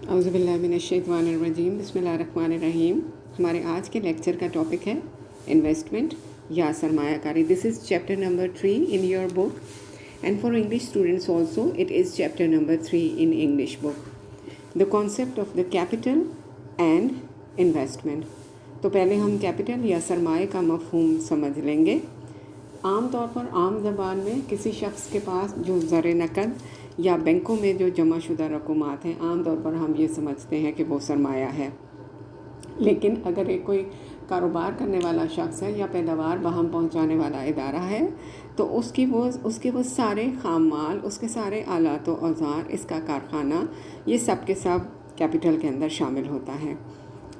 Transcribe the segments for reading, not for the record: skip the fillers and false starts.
اعوذ باللہ من الشیطان الرجیم، بسم اللہ الرحمن الرحیم۔ ہمارے آج کے لیکچر کا ٹاپک ہے انویسٹمنٹ یا سرمایہ کاری۔ This is chapter number 3 in your book and for English students also it is chapter number 3 in English book, the concept of the capital and investment. تو پہلے ہم کیپٹل یا سرمایہ کا مفہوم سمجھ لیں گے۔ عام طور پر عام زبان میں کسی شخص کے پاس جو زر نقد یا بینکوں میں جو جمع شدہ رقومات ہیں، عام طور پر ہم یہ سمجھتے ہیں کہ وہ سرمایہ ہے۔ لیکن اگر ایک کوئی کاروبار کرنے والا شخص ہے یا پیداوار باہم پہنچانے والا ادارہ ہے تو اس کے وہ سارے خام مال، اس کے سارے آلات و اوزار، اس کا کارخانہ، یہ سب کے سب کیپٹل کے اندر شامل ہوتا ہے،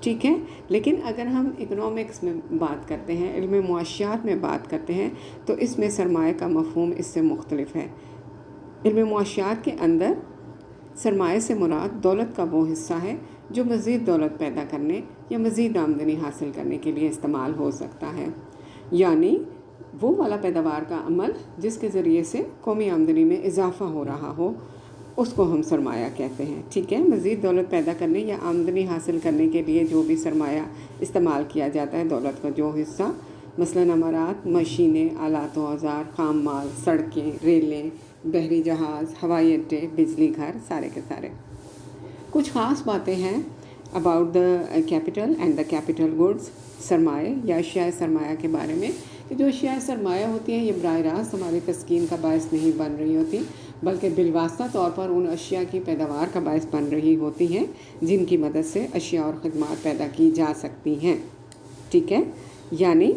ٹھیک ہے۔ لیکن اگر ہم اکنامکس میں بات کرتے ہیں، علم معاشیات میں بات کرتے ہیں، تو اس میں سرمایہ کا مفہوم اس سے مختلف ہے۔ علم معاشیات کے اندر سرمایہ سے مراد دولت کا وہ حصہ ہے جو مزید دولت پیدا کرنے یا مزید آمدنی حاصل کرنے کے لیے استعمال ہو سکتا ہے، یعنی وہ والا پیداوار کا عمل جس کے ذریعے سے قومی آمدنی میں اضافہ ہو رہا ہو، اس کو ہم سرمایہ کہتے ہیں، ٹھیک ہے۔ مزید دولت پیدا کرنے یا آمدنی حاصل کرنے کے لیے جو بھی سرمایہ استعمال کیا جاتا ہے، دولت کا جو حصہ، مثلاً عمارات، مشینیں، آلات و اوزار، خام مال، سڑکیں، ریلیں، بحری جہاز، ہوائی اڈے، بجلی گھر، سارے کے سارے۔ کچھ خاص باتیں ہیں about the capital and the capital goods, سرمایہ یا اشیاء سرمایہ کے بارے میں، کہ جو اشیاء سرمایہ ہوتی ہیں یہ براہ راست ہماری تسکین کا باعث نہیں بن رہی ہوتی، بلکہ بالواسطہ طور پر ان اشیاء کی پیداوار کا باعث بن رہی ہوتی ہیں جن کی مدد سے اشیاء اور خدمات پیدا کی جا سکتی ہیں، ٹھیک ہے۔ یعنی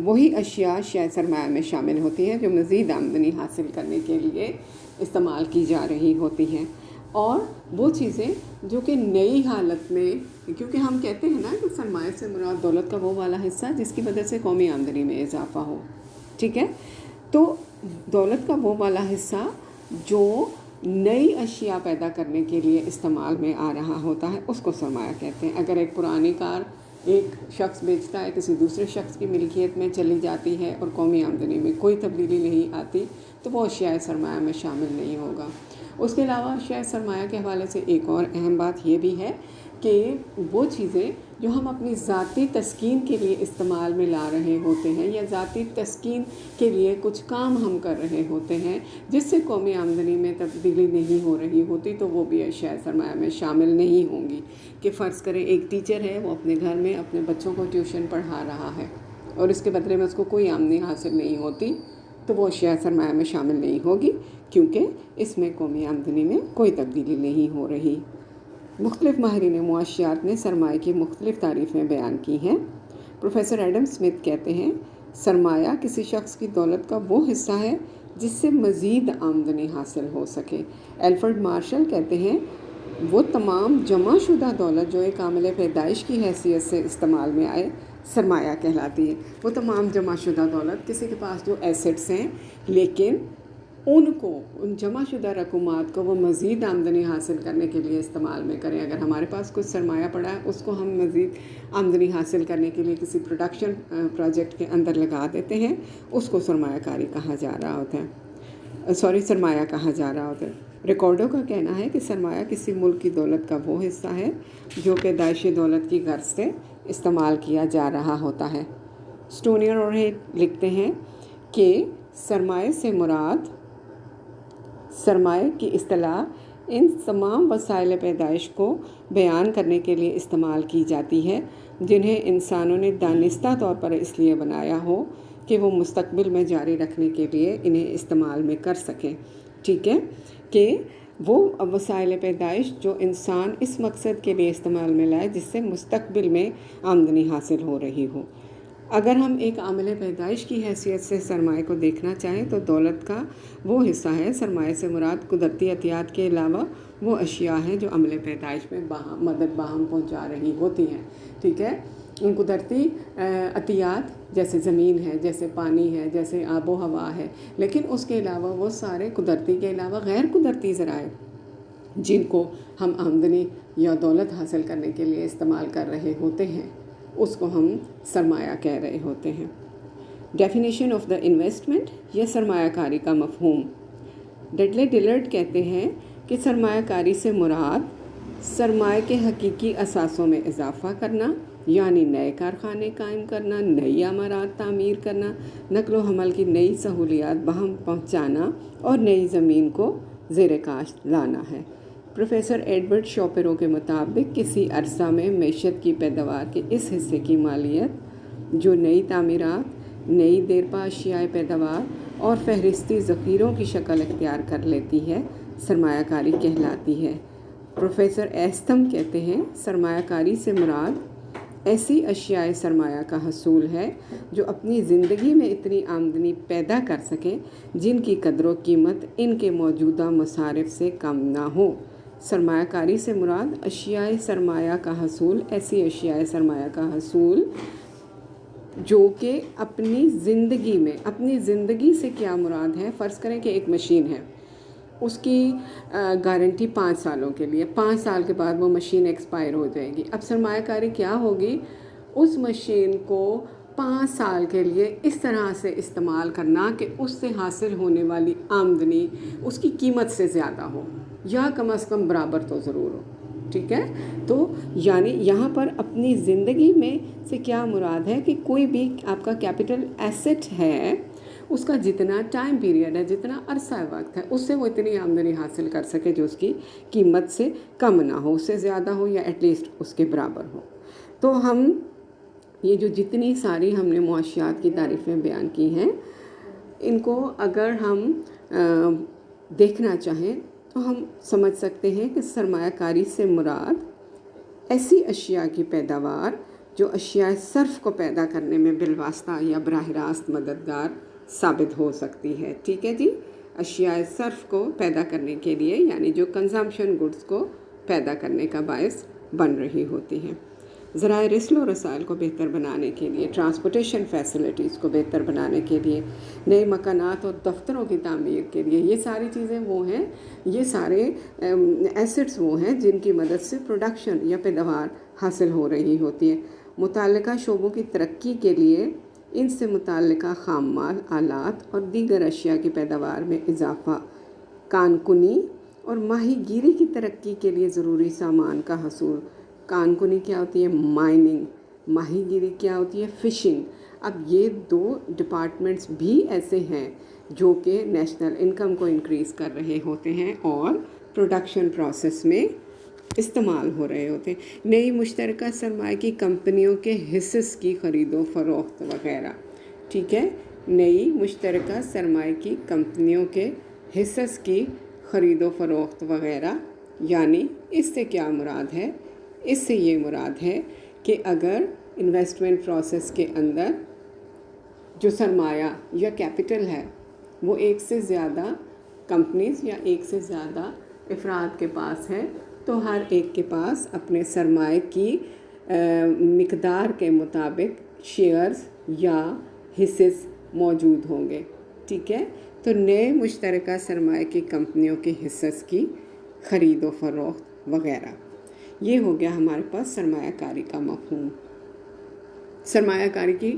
وہی اشیاء سرمایہ میں شامل ہوتی ہیں جو مزید آمدنی حاصل کرنے کے لیے استعمال کی جا رہی ہوتی ہیں، اور وہ چیزیں جو کہ نئی حالت میں، کیونکہ ہم کہتے ہیں نا کہ سرمایہ سے مراد دولت کا وہ والا حصہ جس کی وجہ سے قومی آمدنی میں اضافہ ہو، ٹھیک ہے۔ تو دولت کا وہ والا حصہ جو نئی اشیاء پیدا کرنے کے لیے استعمال میں آ رہا ہوتا ہے، اس کو سرمایہ کہتے ہیں۔ اگر ایک پرانی کار ایک شخص بیچتا ہے، کسی دوسرے شخص کی ملکیت میں چلی جاتی ہے اور قومی آمدنی میں کوئی تبدیلی نہیں آتی، تو وہ اشیاء سرمایہ میں شامل نہیں ہوگا۔ اس کے علاوہ اشیاء سرمایہ کے حوالے سے ایک اور اہم بات یہ بھی ہے کہ وہ چیزیں جو ہم اپنی ذاتی تسکین کے لیے استعمال میں لا رہے ہوتے ہیں یا ذاتی تسکین کے لیے کچھ کام ہم کر رہے ہوتے ہیں جس سے قومی آمدنی میں تبدیلی نہیں ہو رہی ہوتی، تو وہ بھی اشیاء سرمایہ میں شامل نہیں ہوں گی۔ کہ فرض کریں ایک ٹیچر ہے، وہ اپنے گھر میں اپنے بچوں کو ٹیوشن پڑھا رہا ہے اور اس کے بدلے میں اس کو کوئی آمدنی حاصل نہیں ہوتی، تو وہ اشیاء سرمایہ میں شامل نہیں ہوگی، کیونکہ اس میں قومی آمدنی میں کوئی تبدیلی نہیں ہو رہی۔ مختلف ماہرین معاشیات نے سرمایہ کی مختلف تعریفیں بیان کی ہیں۔ پروفیسر ایڈم اسمتھ کہتے ہیں، سرمایہ کسی شخص کی دولت کا وہ حصہ ہے جس سے مزید آمدنی حاصل ہو سکے۔ ایلفرڈ مارشل کہتے ہیں، وہ تمام جمع شدہ دولت جو ایک عامل پیدائش کی حیثیت سے استعمال میں آئے، سرمایہ کہلاتی ہے۔ وہ تمام جمع شدہ دولت، کسی کے پاس جو ایسٹس ہیں لیکن ان جمع شدہ رقومات کو وہ مزید آمدنی حاصل کرنے کے لیے استعمال میں کریں۔ اگر ہمارے پاس کچھ سرمایہ پڑا ہے، اس کو ہم مزید آمدنی حاصل کرنے کے لیے کسی پروڈکشن پروجیکٹ کے اندر لگا دیتے ہیں، اس کو سرمایہ کاری کہا جا رہا ہوتا ہے، سرمایہ کہا جا رہا ہوتا ہے۔ ریکارڈوں کا کہنا ہے کہ سرمایہ کسی ملک کی دولت کا وہ حصہ ہے جو پیدائش دولت کی غرض سے استعمال کیا جا رہا ہوتا ہے۔ اسٹونیر اور لکھتے ہیں کہ سرمایہ سے مراد، سرمایہ کی اصطلاح ان تمام وسائل پیدائش کو بیان کرنے کے لیے استعمال کی جاتی ہے جنہیں انسانوں نے دانستہ طور پر اس لیے بنایا ہو کہ وہ مستقبل میں جاری رکھنے کے لیے انہیں استعمال میں کر سکیں، ٹھیک ہے۔ کہ وہ وسائل پیدائش جو انسان اس مقصد کے لیے استعمال میں لائے جس سے مستقبل میں آمدنی حاصل ہو رہی ہو۔ اگر ہم ایک عامل پیدائش کی حیثیت سے سرمایہ کو دیکھنا چاہیں تو دولت کا وہ حصہ ہے۔ سرمایہ سے مراد قدرتی عطیات کے علاوہ وہ اشیاء ہیں جو عمل پیدائش میں مدد باہم پہنچا رہی ہوتی ہیں، ٹھیک ہے۔ ان قدرتی عطیات جیسے زمین ہے، جیسے پانی ہے، جیسے آب و ہوا ہے، لیکن اس کے علاوہ وہ سارے قدرتی کے علاوہ غیر قدرتی ذرائع جن کو ہم آمدنی یا دولت حاصل کرنے کے لیے استعمال کر رہے ہوتے ہیں، اس کو ہم سرمایہ کہہ رہے ہوتے ہیں۔ ڈیفینیشن آف دا انویسٹمنٹ یا سرمایہ کاری کا مفہوم۔ ڈڈلے ڈلرڈ کہتے ہیں کہ سرمایہ کاری سے مراد سرمایہ کے حقیقی اثاثوں میں اضافہ کرنا، یعنی نئے کارخانے قائم کرنا، نئی عمارات تعمیر کرنا، نقل و حمل کی نئی سہولیات بہم پہنچانا اور نئی زمین کو زیر کاشت لانا ہے۔ پروفیسر ایڈورڈ شاپرو کے مطابق کسی عرصہ میں معیشت کی پیداوار کے اس حصے کی مالیت جو نئی تعمیرات، نئی دیرپا اشیاء پیداوار اور فہرستی ذخیروں کی شکل اختیار کر لیتی ہے، سرمایہ کاری کہلاتی ہے۔ پروفیسر ایستھم کہتے ہیں، سرمایہ کاری سے مراد ایسی اشیاء سرمایہ کا حصول ہے جو اپنی زندگی میں اتنی آمدنی پیدا کر سکیں جن کی قدر و قیمت ان کے موجودہ مصارف سے کم نہ ہو۔ سرمایہ کاری سے مراد اشیاء سرمایہ کا حصول، ایسی اشیاء سرمایہ کا حصول جو کہ اپنی زندگی سے کیا مراد ہے؟ فرض کریں کہ ایک مشین ہے، اس کی گارنٹی 5 سالوں کے لیے، 5 سال کے بعد وہ مشین ایکسپائر ہو جائے گی۔ اب سرمایہ کاری کیا ہوگی؟ اس مشین کو 5 سال کے لیے اس طرح سے استعمال کرنا کہ اس سے حاصل ہونے والی آمدنی اس کی قیمت سے زیادہ ہو یا کم از کم برابر تو ضرور ہو، ٹھیک ہے؟ تو یعنی یہاں پر اپنی زندگی میں سے کیا مراد ہے کہ کوئی بھی آپ کا کیپٹل ایسٹ ہے، اس کا جتنا ٹائم پیریڈ ہے، جتنا عرصہ وقت ہے، اس سے وہ اتنی آمدنی حاصل کر سکے جو اس کی قیمت سے کم نہ ہو، اس سے زیادہ ہو یا ایٹ لیسٹ اس کے برابر ہو۔ تو ہم یہ جو جتنی ساری ہم نے معاشیات کی تعریفیں بیان کی ہیں، ان کو اگر ہم دیکھنا چاہیں تو ہم سمجھ سکتے ہیں کہ سرمایہ کاری سے مراد ایسی اشیاء کی پیداوار جو اشیاء صرف کو پیدا کرنے میں بالواسطہ یا براہ راست مددگار ثابت ہو سکتی ہے، ٹھیک ہے جی؟ اشیاء صرف کو پیدا کرنے کے لیے، یعنی جو کنزمپشن گڈز کو پیدا کرنے کا باعث بن رہی ہوتی ہیں۔ ذرائع رسل و رسائل کو بہتر بنانے کے لیے، ٹرانسپورٹیشن فیسلٹیز کو بہتر بنانے کے لیے، نئے مکانات اور دفتروں کی تعمیر کے لیے، یہ ساری چیزیں وہ ہیں، یہ سارے ایسٹس وہ ہیں جن کی مدد سے پروڈکشن یا پیداوار حاصل ہو رہی ہوتی ہے۔ متعلقہ شعبوں کی ترقی کے لیے ان سے متعلقہ خام مال، آلات اور دیگر اشیاء کی پیداوار میں اضافہ، کان کنی اور ماہی گیری کی ترقی کے لیے ضروری سامان کا حصول۔ کان کنی کیا ہوتی ہے؟ مائننگ۔ ماہی گیری کیا ہوتی ہے؟ فشنگ۔ اب یہ 2 ڈپارٹمنٹس بھی ایسے ہیں جو کہ نیشنل انکم کو انکریز کر رہے ہوتے ہیں اور پروڈکشن پروسیس میں استعمال ہو رہے ہوتے ہیں۔ نئی مشترکہ سرمایہ کی کمپنیوں کے حصص کی خرید و فروخت وغیرہ، ٹھیک ہے؟ نئی مشترکہ سرمایہ کی کمپنیوں کے حصص کی خرید و فروخت وغیرہ، یعنی اس سے کیا مراد ہے؟ اس سے یہ مراد ہے کہ اگر انویسٹمنٹ پروسیس کے اندر جو سرمایہ یا کیپٹل ہے وہ ایک سے زیادہ کمپنیز یا ایک سے زیادہ افراد کے پاس ہے، تو ہر ایک کے پاس اپنے سرمایہ کی مقدار کے مطابق شیئرز یا حصص موجود ہوں گے، ٹھیک ہے؟ تو نئے مشترکہ سرمایہ کی کمپنیوں کے حصص کی خرید و فروخت وغیرہ، یہ ہو گیا ہمارے پاس سرمایہ کاری کا مفہوم۔ سرمایہ کاری کی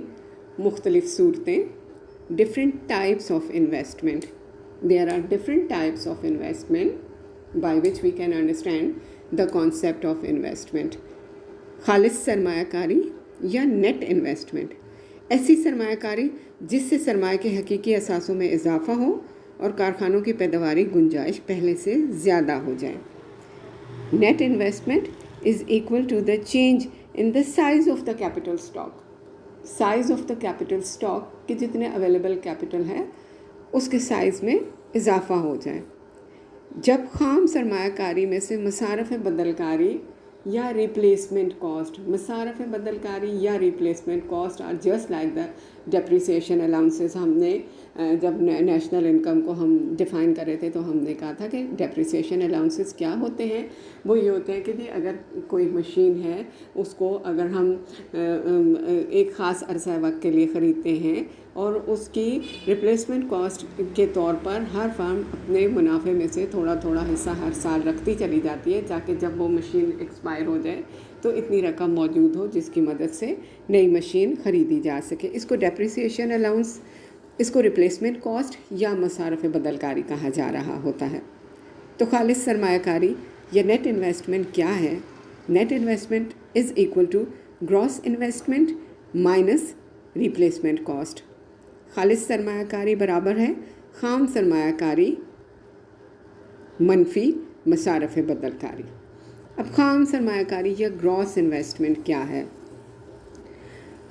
مختلف صورتیں، different types of investment. There are different types of investment by which we can understand the concept of investment. خالص سرمایہ کاری یا نیٹ انویسٹمنٹ، ایسی سرمایہ کاری جس سے سرمایہ کے حقیقی اثاثوں میں اضافہ ہو اور کارخانوں کی پیداواری گنجائش پہلے سے زیادہ ہو جائے۔ Net investment is equal to the change in the size of the capital stock. Size of the capital stock کے جتنے اویلیبل کیپٹل ہے اس کے سائز میں اضافہ ہو جائے۔ جب خام سرمایہ کاری میں سے مصارف بدل کاری یا ریپلیسمنٹ کاسٹ، مصارف بدل کاری یا replacement cost are just like the depreciation allowances. ہم نے جب نیشنل انکم کو ہم ڈیفائن کر رہے تھے تو ہم نے کہا تھا کہ ڈیپریسیشن الاؤنسز کیا ہوتے ہیں؟ وہ یہ ہوتے ہیں کہ جی اگر کوئی مشین ہے اس کو اگر ہم ایک خاص عرصہ وقت کے لیے خریدتے ہیں اور اس کی ریپلیسمنٹ کاسٹ کے طور پر ہر فرم اپنے منافع میں سے تھوڑا تھوڑا حصہ ہر سال رکھتی چلی جاتی ہے تاکہ جب وہ مشین ایکسپائر ہو جائے تو اتنی رقم موجود ہو جس کی مدد سے نئی مشین خریدی جا سکے۔ اس کو ڈیپریسیشن الاؤنس، اس کو ریپلیسمنٹ کاسٹ یا مصارف بدل کاری کہا جا رہا ہوتا ہے۔ تو خالص سرمایہ کاری یا نیٹ انویسٹمنٹ کیا ہے؟ Net investment is equal to gross investment minus replacement cost. خالص سرمایہ کاری برابر ہے خام سرمایہ کاری منفی مصارف بدل کاری. اب خام سرمایہ کاری یا گراس انویسٹمنٹ کیا ہے؟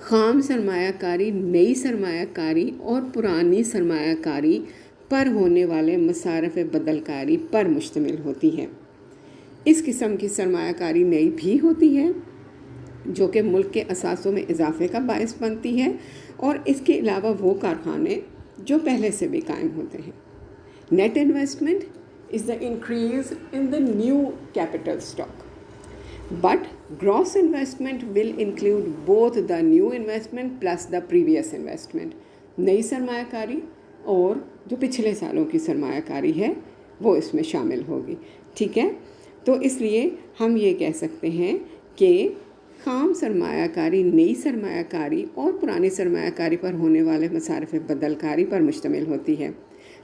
خام سرمایہ کاری نئی سرمایہ کاری اور پرانی سرمایہ کاری پر ہونے والے مصارف بدل کاری پر مشتمل ہوتی ہے. اس قسم کی سرمایہ کاری نئی بھی ہوتی ہے جو کہ ملک کے اثاثوں میں اضافے کا باعث بنتی ہے، اور اس کے علاوہ وہ کارخانے جو پہلے سے بھی قائم ہوتے ہیں. Net investment is the increase in the new capital stock. But gross investment will include both the new investment plus the previous investment. نئی سرمایہ کاری اور جو پچھلے سالوں کی سرمایہ کاری ہے وہ اس میں شامل ہوگی. ٹھیک ہے، تو اس لیے ہم یہ کہہ سکتے ہیں کہ خام سرمایہ کاری نئی سرمایہ کاری اور پرانی سرمایہ کاری پر ہونے والے مصارف بدل کاری پر مشتمل ہوتی ہے.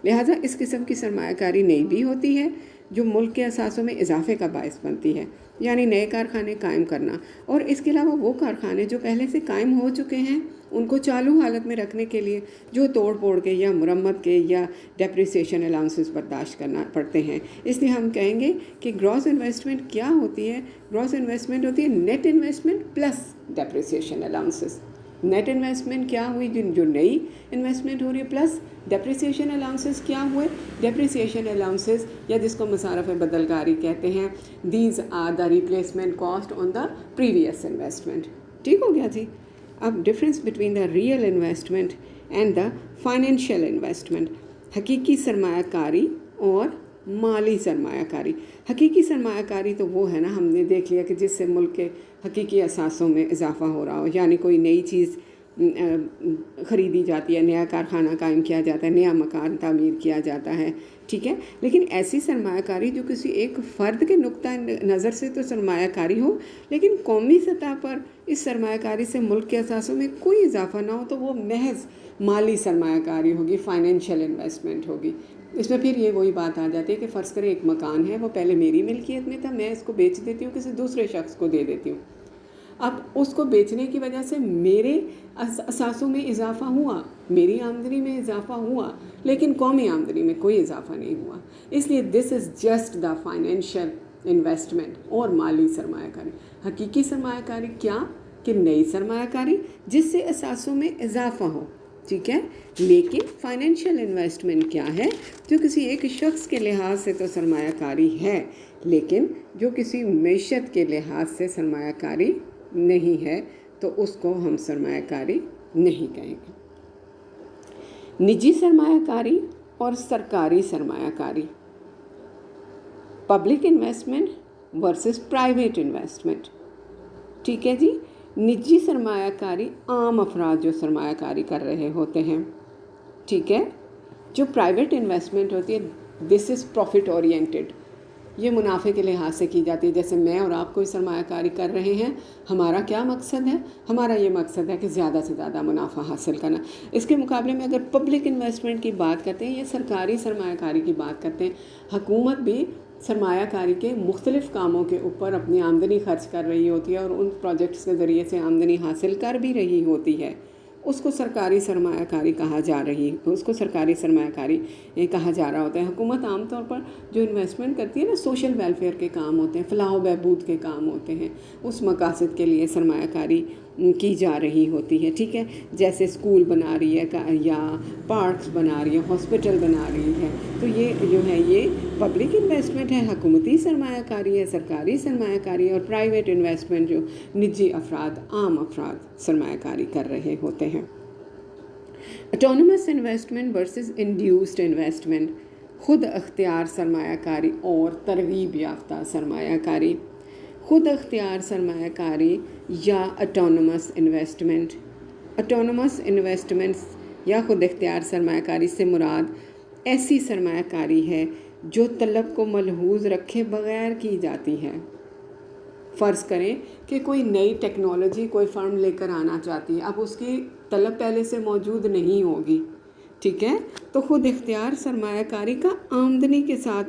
لہٰذا اس قسم کی سرمایہ کاری نئی بھی ہوتی ہے جو ملک کے اثاثوں میں اضافے کا باعث بنتی ہے، یعنی نئے کارخانے قائم کرنا، اور اس کے علاوہ وہ کارخانے جو پہلے سے قائم ہو چکے ہیں ان کو چالو حالت میں رکھنے کے لیے جو توڑ پھوڑ کے یا مرمت کے یا ڈیپریسیشن الاؤنسز برداشت کرنا پڑتے ہیں. اس لیے ہم کہیں گے کہ گراس انویسٹمنٹ کیا ہوتی ہے؟ گراس انویسٹمنٹ ہوتی ہے net investment plus depreciation allowances. Net investment کیا ہوئی؟ جو نئی انویسٹمنٹ ہو رہی ہے پلس ڈیپریسیشن الاؤنسز کیا ہوئے؟ ڈیپریسیشن الاؤنسز یا جس کو مصارف بدل کاری کہتے ہیں، these are the replacement cost on the previous investment. ٹھیک ہو گیا جی. اب difference between the real investment and the financial investment, حقیقی سرمایہ کاری اور مالی سرمایہ کاری. حقیقی سرمایہ کاری تو وہ ہے نا، ہم نے دیکھ لیا کہ جس سے ملک کے حقیقی اثاثوں میں اضافہ ہو رہا ہو، یعنی کوئی نئی چیز خریدی جاتی ہے، نیا کارخانہ قائم کیا جاتا ہے، نیا مکان تعمیر کیا جاتا ہے. ٹھیک ہے، لیکن ایسی سرمایہ کاری جو کسی ایک فرد کے نقطہ نظر سے تو سرمایہ کاری ہو لیکن قومی سطح پر اس سرمایہ کاری سے ملک کے اثاثوں میں کوئی اضافہ نہ ہو تو وہ محض مالی سرمایہ کاری ہوگی، فائنینشیل انویسٹمنٹ ہوگی. اس میں پھر یہ وہی بات آ جاتی ہے کہ فرض کریں ایک مکان ہے، وہ پہلے میری ملکیت میں تھا، میں اس کو بیچ دیتی ہوں، کسی دوسرے شخص کو دے دیتی ہوں. اب اس کو بیچنے کی وجہ سے میرے اثاثوں میں اضافہ ہوا، میری آمدنی میں اضافہ ہوا، لیکن قومی آمدنی میں کوئی اضافہ نہیں ہوا. اس لیے this is just the financial investment اور مالی سرمایہ کاری. حقیقی سرمایہ کاری کیا کہ نئی سرمایہ کاری جس سے اثاثوں میں اضافہ ہو. ٹھیک ہے، لیکن فائنینشیل انویسٹمنٹ کیا ہے؟ جو کسی ایک شخص کے لحاظ سے تو سرمایہ کاری ہے لیکن جو کسی معیشت کے لحاظ سے سرمایہ کاری نہیں ہے تو اس کو ہم سرمایہ کاری نہیں کہیں گے. نجی سرمایہ کاری اور سرکاری سرمایہ کاری، public investment versus private investment. ٹھیک ہے جی. نجی سرمایہ کاری عام افراد جو سرمایہ کاری کر رہے ہوتے ہیں. ٹھیک ہے. جو پرائیویٹ انویسٹمنٹ ہوتی ہے دس از پروفٹ اورینٹیڈ، یہ منافع کے لحاظ سے کی جاتی ہے. جیسے میں اور آپ کوئی سرمایہ کاری کر رہے ہیں، ہمارا کیا مقصد ہے؟ ہمارا یہ مقصد ہے کہ زیادہ سے زیادہ منافع حاصل کرنا. اس کے مقابلے میں اگر پبلک انویسٹمنٹ کی بات کرتے ہیں یا سرکاری سرمایہ کاری کی بات کرتے ہیں، حکومت بھی سرمایہ کاری کے مختلف کاموں کے اوپر اپنی آمدنی خرچ کر رہی ہوتی ہے اور ان پروجیکٹس کے ذریعے سے آمدنی حاصل کر بھی رہی ہوتی ہے. اس کو سرکاری سرمایہ کاری کہا جا رہی ہے، اس کو سرکاری سرمایہ کاری کہا جا رہا ہوتا ہے. حکومت عام طور پر جو انویسٹمنٹ کرتی ہے نا، سوشل ویلفیئر کے کام ہوتے ہیں، فلاح و بہبود کے کام ہوتے ہیں، اس مقاصد کے لیے سرمایہ کاری کی جا رہی ہوتی ہے. ٹھیک ہے، جیسے اسکول بنا رہی ہے یا پارکس بنا رہی ہے، ہاسپٹل بنا رہی ہے، تو یہ جو ہے یہ پبلک انویسٹمنٹ ہے. حکومتی سرمایہ کاری ہے، سرکاری سرمایہ کاری ہے، اور پرائیویٹ انویسٹمنٹ جو نجی افراد، عام افراد سرمایہ کاری کر رہے ہوتے ہیں. Autonomous investment versus induced investment, خود اختیار سرمایہ کاری اور ترغیب یافتہ سرمایہ کاری. خود اختیار سرمایہ کاری یا اٹونومس انویسٹمنٹ. اٹونومس انویسٹمنٹس یا خود اختیار سرمایہ کاری سے مراد ایسی سرمایہ کاری ہے جو طلب کو ملحوظ رکھے بغیر کی جاتی ہے. فرض کریں کہ کوئی نئی ٹیکنالوجی کوئی فرم لے کر آنا چاہتی ہے، اب اس کی طلب پہلے سے موجود نہیں ہوگی. ٹھیک ہے، تو خود اختیار سرمایہ کاری کا آمدنی کے ساتھ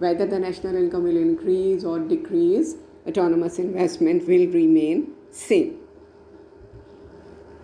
whether the national income will increase or decrease, autonomous investment will remain same.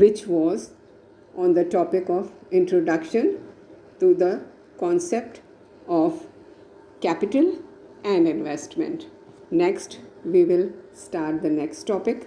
which was on the topic of introduction to the concept of capital and investment. Next we will start the next topic.